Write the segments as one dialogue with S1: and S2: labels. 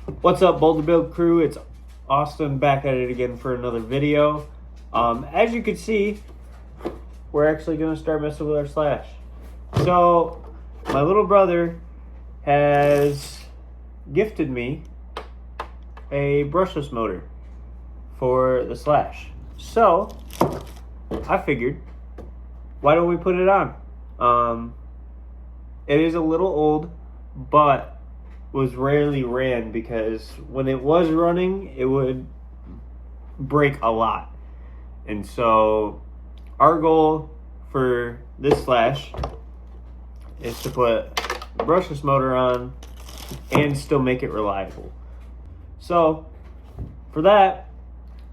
S1: What's up, Boulder Build crew? It's Austin back at it again for another video. As you can see, we're actually going to start messing with our slash. So, my little brother has gifted me a brushless motor for the slash. So, I figured, why don't we put it on? It is a little old, but was rarely ran because when it was running, it would break a lot. And so our goal for this slash is to put a brushless motor on and still make it reliable. So for that,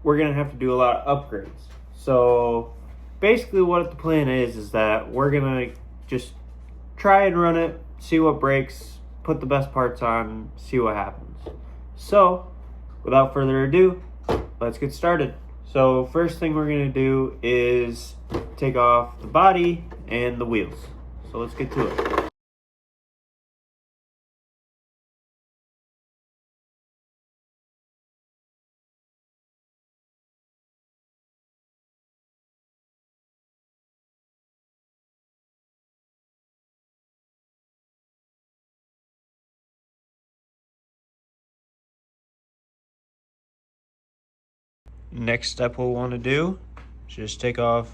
S1: we're gonna have to do a lot of upgrades. So basically what the plan is that we're gonna just try and run it, see what breaks, put the best parts on, see what happens. So without further ado, let's get started. So first thing we're gonna do is take off the body and the wheels. So let's get to it. Next step we'll want to do is just take off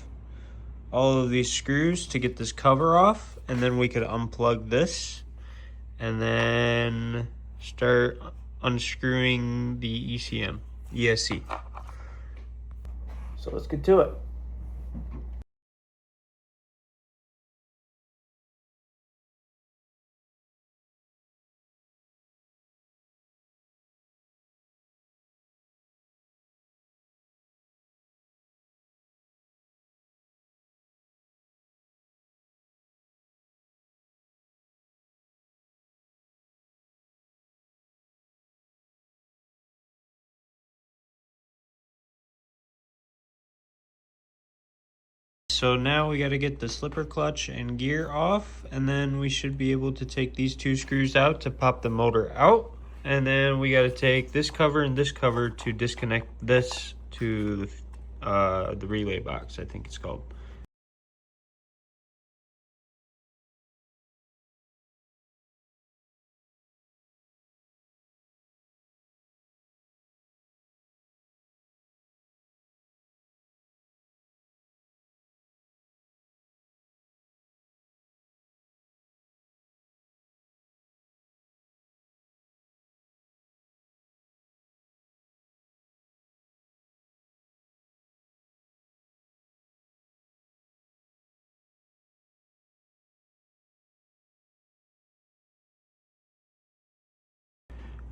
S1: all of these screws to get this cover off, and then we could unplug this and then start unscrewing the ESC. So let's get to it. So now we got to get the slipper clutch and gear off, and then we should be able to take these two screws out to pop the motor out. And then we got to take this cover and this cover to disconnect this to the relay box, I think it's called.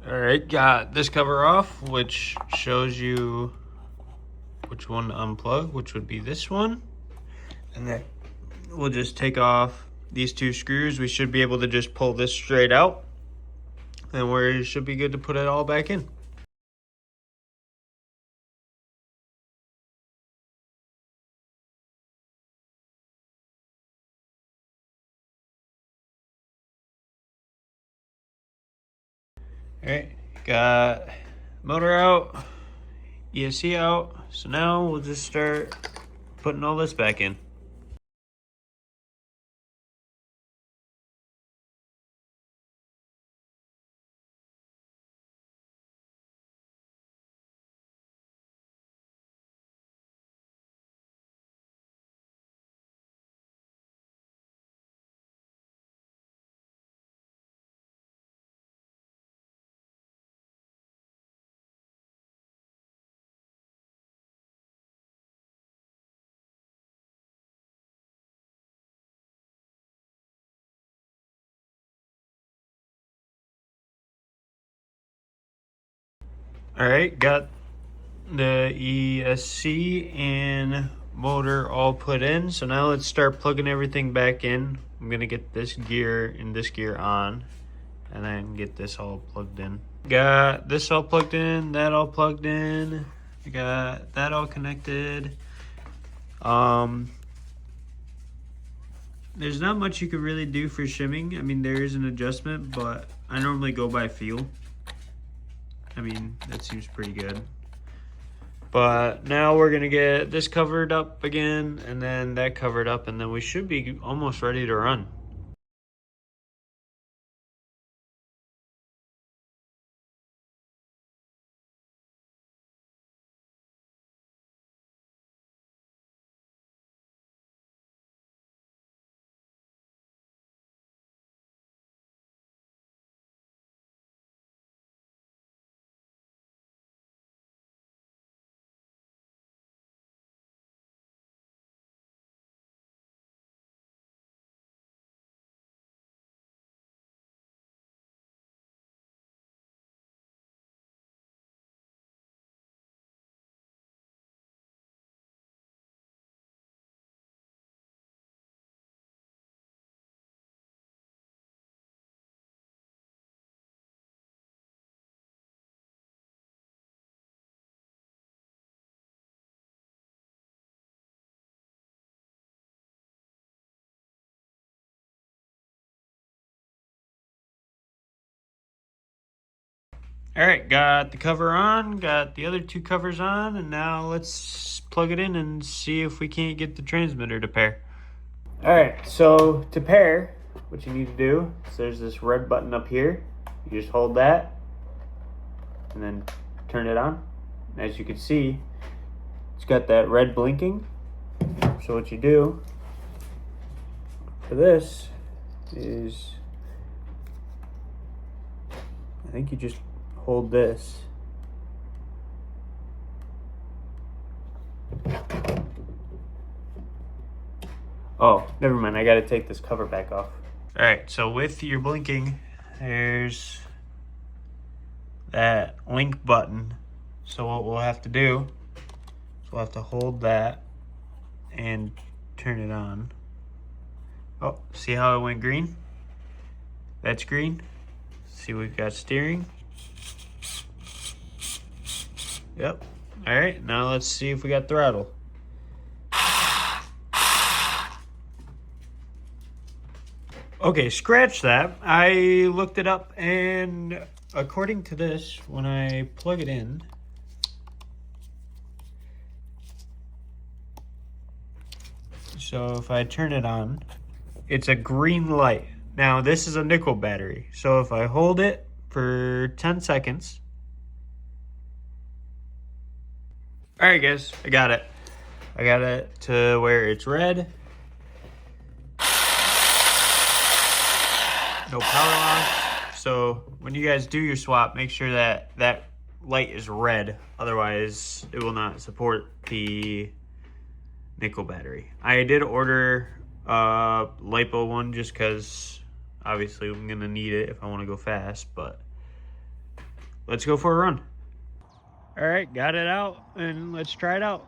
S1: All right, got this cover off, which shows you which one to unplug, which would be this one. And then we'll just take off these two screws. We should be able to just pull this straight out, and we should be good to put it all back in. All right, got motor out, ESC out. So now we'll just start putting all this back in. All right, got the ESC and motor all put in. So now let's start plugging everything back in. I'm gonna get this gear and this gear on, and then get this all plugged in. Got this all plugged in, that all plugged in. I got that all connected. There's not much you could really do for shimming. I mean, there is an adjustment, but I normally go by feel. I mean, that seems pretty good. But now we're gonna get this covered up again, and then that covered up, and then we should be almost ready to run. All right, got the cover on, got the other two covers on, and now let's plug it in and see if we can't get the transmitter to pair. All right, so to pair, what you need to do is there's this red button up here. You just hold that and then turn it on. And as you can see, it's got that red blinking. So what you do for this is, I think you just hold this. Oh, never mind. I got to take this cover back off. All right, so with your blinking, there's that link button. So what we'll have to do is we'll have to hold that and turn it on. Oh, see how it went green? That's green. See, we've got steering. Yep. All right, now let's see if we got throttle. Okay, scratch that. I looked it up, and according to this, when I plug it in, so if I turn it on, it's a green light. Now, this is a nickel battery, so if I hold it for 10 seconds. All right, guys, I got it. I got it to where it's red. No power loss. So when you guys do your swap, make sure that that light is red. Otherwise, it will not support the nickel battery. I did order a LiPo one just because obviously I'm gonna need it if I want to go fast, but let's go for a run. All right, got it out, and let's try it out.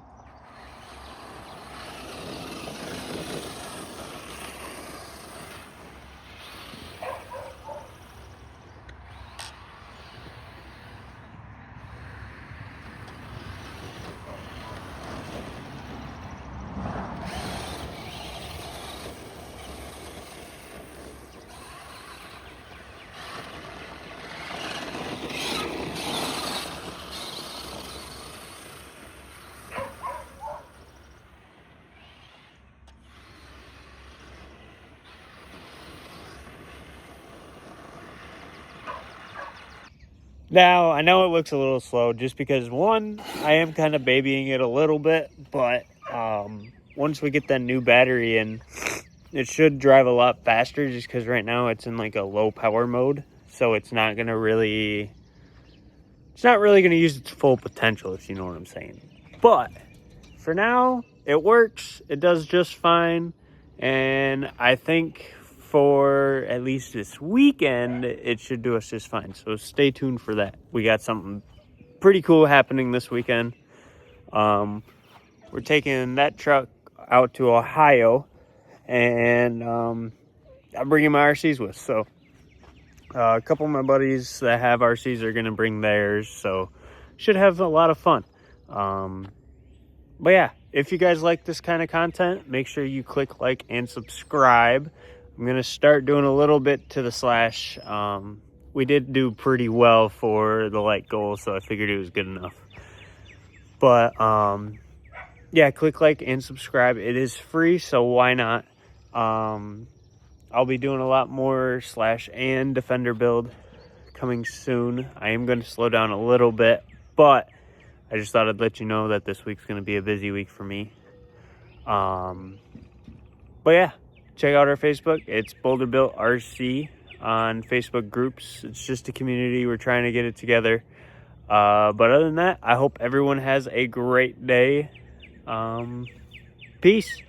S1: Now, I know it looks a little slow just because, one, I am kind of babying it a little bit, but once we get that new battery in, it should drive a lot faster just because right now it's in like a low power mode. So it's not going to really use its full potential, if you know what I'm saying. But for now, it works. It does just fine. And I think for at least this weekend, it should do us just fine. So stay tuned for that. We got something pretty cool happening this weekend. We're taking that truck out to Ohio, and I'm bringing my RCs with. So a couple of my buddies that have RCs are going to bring theirs. So should have a lot of fun. But yeah, if you guys like this kind of content, make sure you click like and subscribe. I'm going to start doing a little bit to the Slash we did do pretty well for the light goal, so I figured it was good enough. But yeah, click like and subscribe. It is free, so why not? I'll be doing a lot more slash and defender build coming soon. I am going to slow down a little bit, but I just thought I'd let you know that this week's going to be a busy week for me. But yeah, check out our Facebook. It's Boulder Built RC on Facebook groups. It's just a community. We're trying to get it together. But other than that, I hope everyone has a great day. Peace.